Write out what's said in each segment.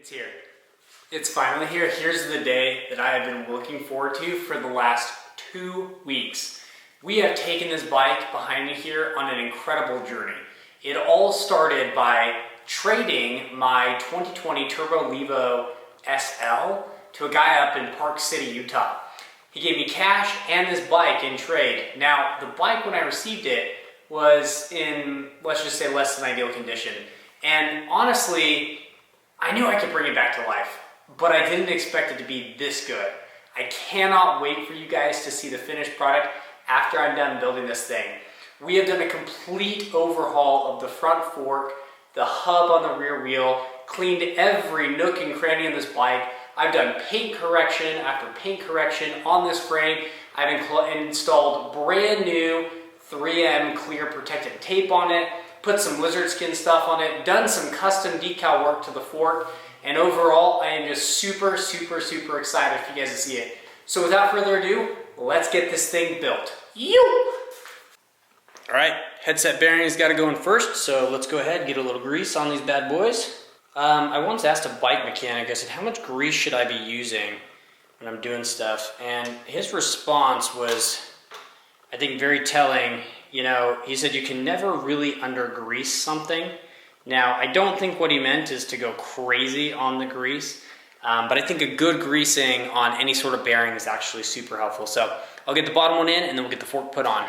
It's here. It's finally here. Here's the day that I have been looking forward to for the last 2 weeks. We have taken this bike behind me here on an incredible journey. It all started by trading my 2020 Turbo Levo SL to a guy up in Park City, Utah. He gave me cash and this bike in trade. Now, the bike when I received it was in, let's just say, less than ideal condition. And honestly, I knew I could bring it back to life, but I didn't expect it to be this good. I cannot wait for you guys to see the finished product after I'm done building this thing. We have done a complete overhaul of the front fork, the hub on the rear wheel, cleaned every nook and cranny of this bike. I've done paint correction after paint correction on this frame. I've installed brand new 3M clear protective tape on it, put some lizard skin stuff on it, done some custom decal work to the fork, and overall I am just super excited for you guys to see it. So without further ado, let's get this thing built. All right, headset bearings got to go in first, so let's go ahead and get a little grease on these bad boys. I once asked a bike mechanic, I said, how much grease should I be using when I'm doing stuff? And his response was, I think, very telling. You know, he said you can never really under-grease something. Now, I don't think what he meant is to go crazy on the grease, but I think a good greasing on any sort of bearing is actually super helpful. So I'll get the bottom one in and then we'll get the fork put on.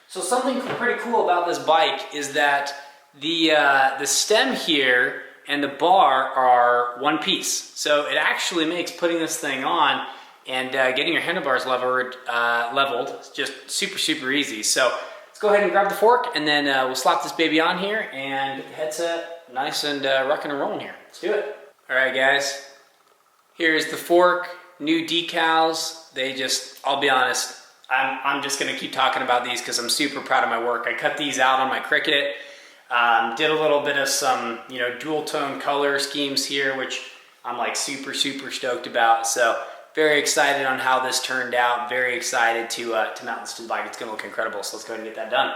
So something pretty cool about this bike is that the stem here and the bar are one piece. So it actually makes putting this thing on and getting your handlebars leveled just super easy. So let's go ahead and grab the fork and then we'll slap this baby on here and get the headset nice and rocking and rolling here. Let's do it. All right, guys. Here's the fork, new decals. I'll be honest, I'm just gonna keep talking about these because I'm super proud of my work. I cut these out on my Cricut. Did a little bit of some, dual tone color schemes here, which I'm like super stoked about. So very excited on how this turned out. Very excited to mount this to the bike. It's gonna look incredible. So let's go ahead and get that done.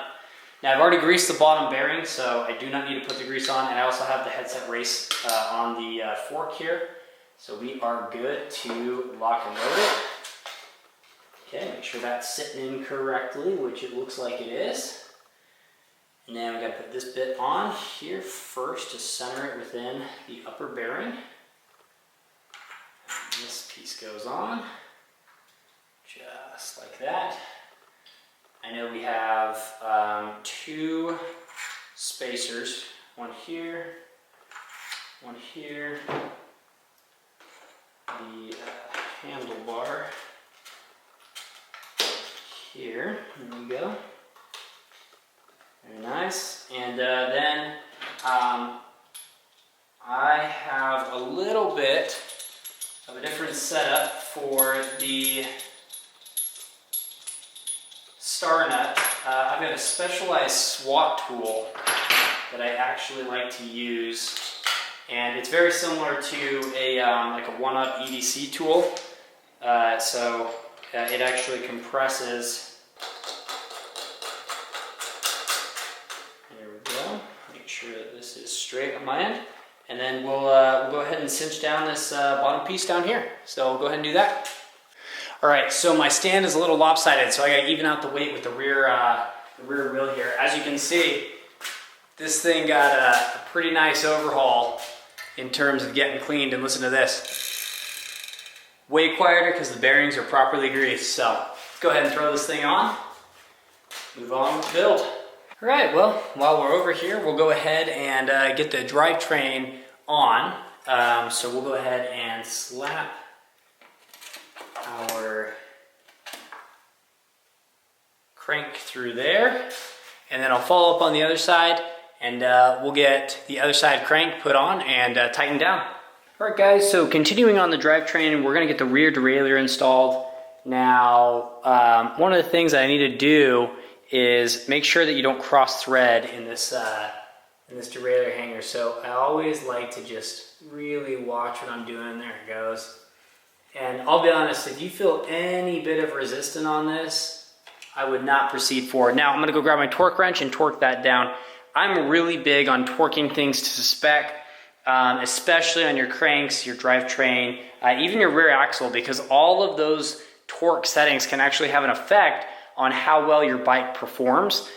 Now I've already greased the bottom bearing, so I do not need to put the grease on. And I also have the headset race on the fork here. So we are good to lock and load it. Okay, make sure that's sitting in correctly, which it looks like it is. And then we gotta put this bit on here first to center it within the upper bearing. And this piece goes on, just like that. I know we have 2 spacers, one here, the handlebar here, there we go. Very nice. And then I have a little bit of a different setup for the star nut. I've got a specialized swat tool that I actually like to use, and it's very similar to a like a 1-up EDC tool. So it actually compresses. Make sure that this is straight on my end, and then we'll go ahead and cinch down this bottom piece down here. So we'll go ahead and do that. All right, so my stand is a little lopsided, so I got to even out the weight with the rear wheel here. As you can see, this thing got a pretty nice overhaul in terms of getting cleaned. And listen to this, way quieter because the bearings are properly greased. So let's go ahead and throw this thing on, move on with the build. All right, well, while we're over here, we'll go ahead and get the drivetrain on. So we'll go ahead and slap our crank through there, and then I'll follow up on the other side, and we'll get the other side crank put on and tightened down. All right, guys, so continuing on the drivetrain, we're gonna get the rear derailleur installed. Now, one of the things that I need to do is make sure that you don't cross thread in this derailleur hanger. So I always like to just really watch what I'm doing. There it goes. And I'll be honest, if you feel any bit of resistance on this, I would not proceed forward. Now I'm gonna go grab my torque wrench and torque that down. I'm really big on torquing things to spec. especially on your cranks, your drivetrain, even your rear axle, because all of those torque settings can actually have an effect on how well your bike performs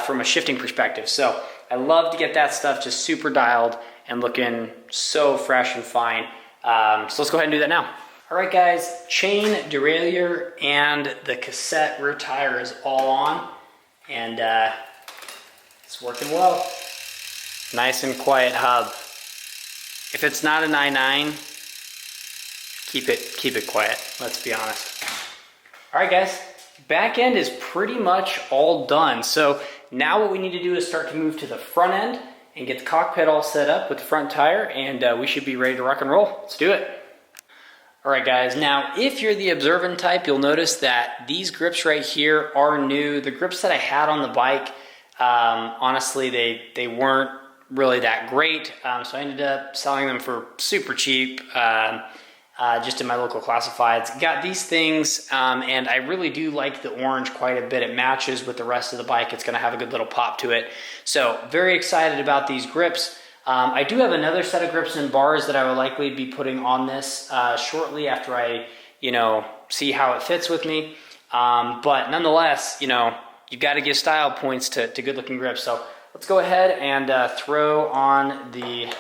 from a shifting perspective. So I love to get that stuff just super dialed and looking so fresh and fine. So let's go ahead and do that now. All right guys, chain, derailleur, and the cassette rear tire is all on, and it's working well. Nice and quiet hub. If it's not an i9, keep it quiet, let's be honest. All right guys, back end is pretty much all done. So now what we need to do is start to move to the front end and get the cockpit all set up with the front tire, and we should be ready to rock and roll. Let's do it. All right guys, now if you're the observant type, you'll notice that these grips right here are new. The grips that I had on the bike, honestly, they weren't really that great. So I ended up selling them for super cheap, just in my local classifieds. Got these things, and I really do like the orange quite a bit. It matches with the rest of the bike. It's gonna have a good little pop to it. So very excited about these grips. I do have another set of grips and bars that I will likely be putting on this shortly after I, see how it fits with me. But nonetheless, you've got to give style points to good looking grips. So let's go ahead and throw on the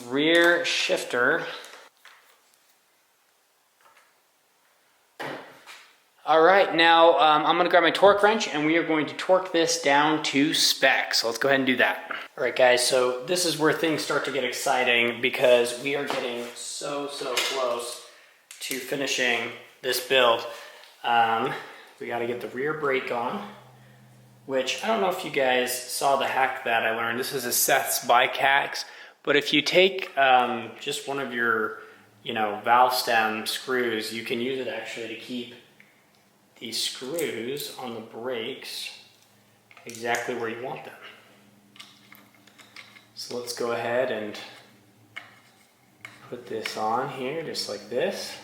rear shifter. All right, now I'm gonna grab my torque wrench and we are going to torque this down to spec. So let's go ahead and do that. All right guys, so this is where things start to get exciting because we are getting so close to finishing this build. We gotta get the rear brake on, which I don't know if you guys saw the hack that I learned. This is a Seth's bike hacks, but if you take just one of your valve stem screws, you can use it actually to keep these screws on the brakes exactly where you want them. So let's go ahead and put this on here just like this.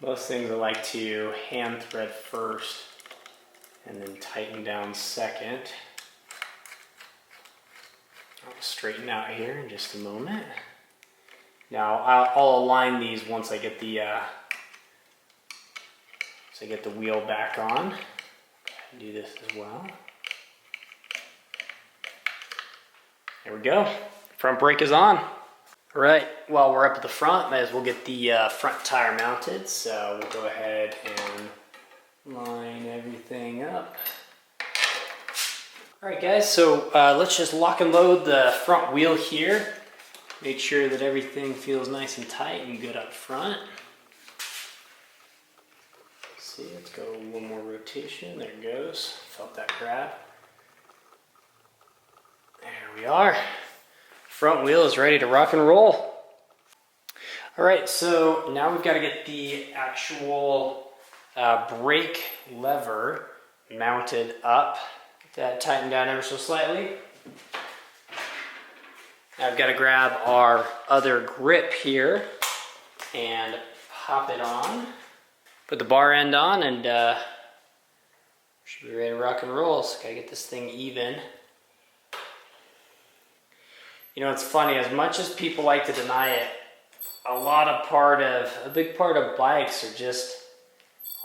Most things I like to hand thread first and then tighten down second. I'll straighten out here in just a moment. Now I'll align these once I get the wheel back on. Do this as well. There we go. Front brake is on. All right, while we're up at the front, might as well get the front tire mounted. So we'll go ahead and line everything up. All right guys, so let's just lock and load the front wheel here. Make sure that everything feels nice and tight and good up front. See, let's go one more rotation. There it goes. Felt that grab. There we are. Front wheel is ready to rock and roll. All right, so now we've got to get the actual brake lever mounted up. Get that tightened down ever so slightly. Now I've got to grab our other grip here and pop it on. Put the bar end on and should be ready to rock and roll. So gotta get this thing even. It's funny, as much as people like to deny it, a big part of bikes are just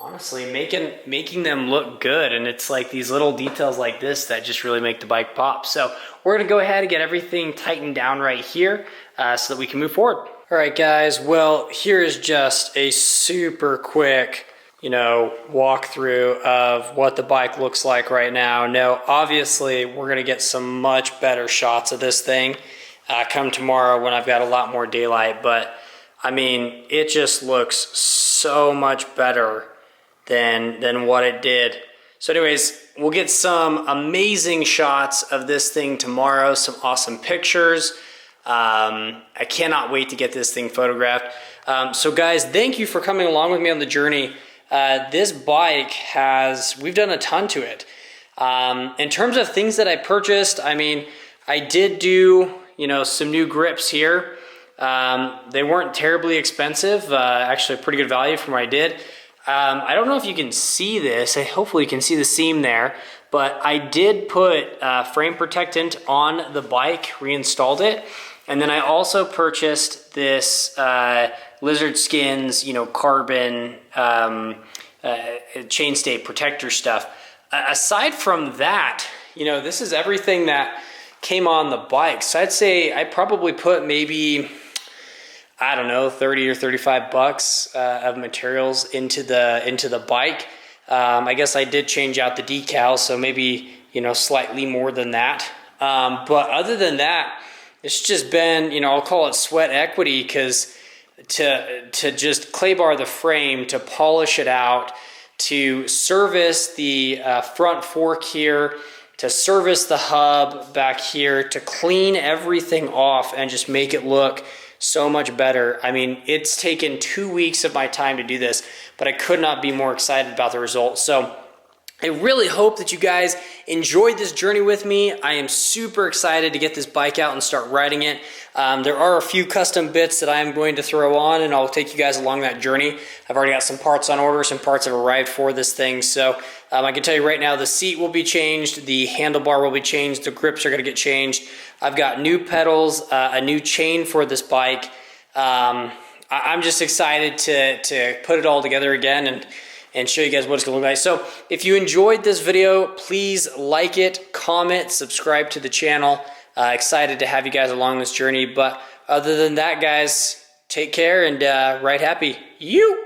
honestly making them look good, and it's like these little details like this that just really make the bike pop. So we're gonna go ahead and get everything tightened down right here so that we can move forward. All right guys, well, here is just a super quick, walkthrough of what the bike looks like right now. Now, obviously, we're gonna get some much better shots of this thing come tomorrow when I've got a lot more daylight, but I mean, it just looks so much better than what it did. So anyways, we'll get some amazing shots of this thing tomorrow, some awesome pictures. I cannot wait to get this thing photographed. So guys, thank you for coming along with me on the journey. This bike we've done a ton to it. In terms of things that I purchased, I mean, I did do, some new grips here. They weren't terribly expensive, actually a pretty good value for what I did. I don't know if you can see this. Hopefully you can see the seam there, but I did put frame protectant on the bike, reinstalled it. And then I also purchased this Lizard Skins, you know, carbon chainstay protector stuff. Aside from that, you know, this is everything that came on the bike. So I'd say I probably put maybe, I don't know, 30 or 35 bucks of materials into the bike. I guess I did change out the decals, so maybe, you know, slightly more than that. But other than that, it's just been, you know, I'll call it sweat equity, because to just clay bar the frame, to polish it out, to service the front fork here, to service the hub back here, to clean everything off and just make it look so much better. I mean, it's taken 2 weeks of my time to do this, but I could not be more excited about the results. So I really hope that you guys enjoyed this journey with me. I am super excited to get this bike out and start riding it. There are a few custom bits that I am going to throw on, and I'll take you guys along that journey. I've already got some parts on order, some parts have arrived for this thing. So I can tell you right now, the seat will be changed, the handlebar will be changed, the grips are gonna get changed. I've got new pedals, a new chain for this bike. I'm just excited to put it all together again and show you guys what it's gonna look like. So if you enjoyed this video, please like it, comment, subscribe to the channel. Excited to have you guys along this journey. But other than that, guys, take care and ride happy. You.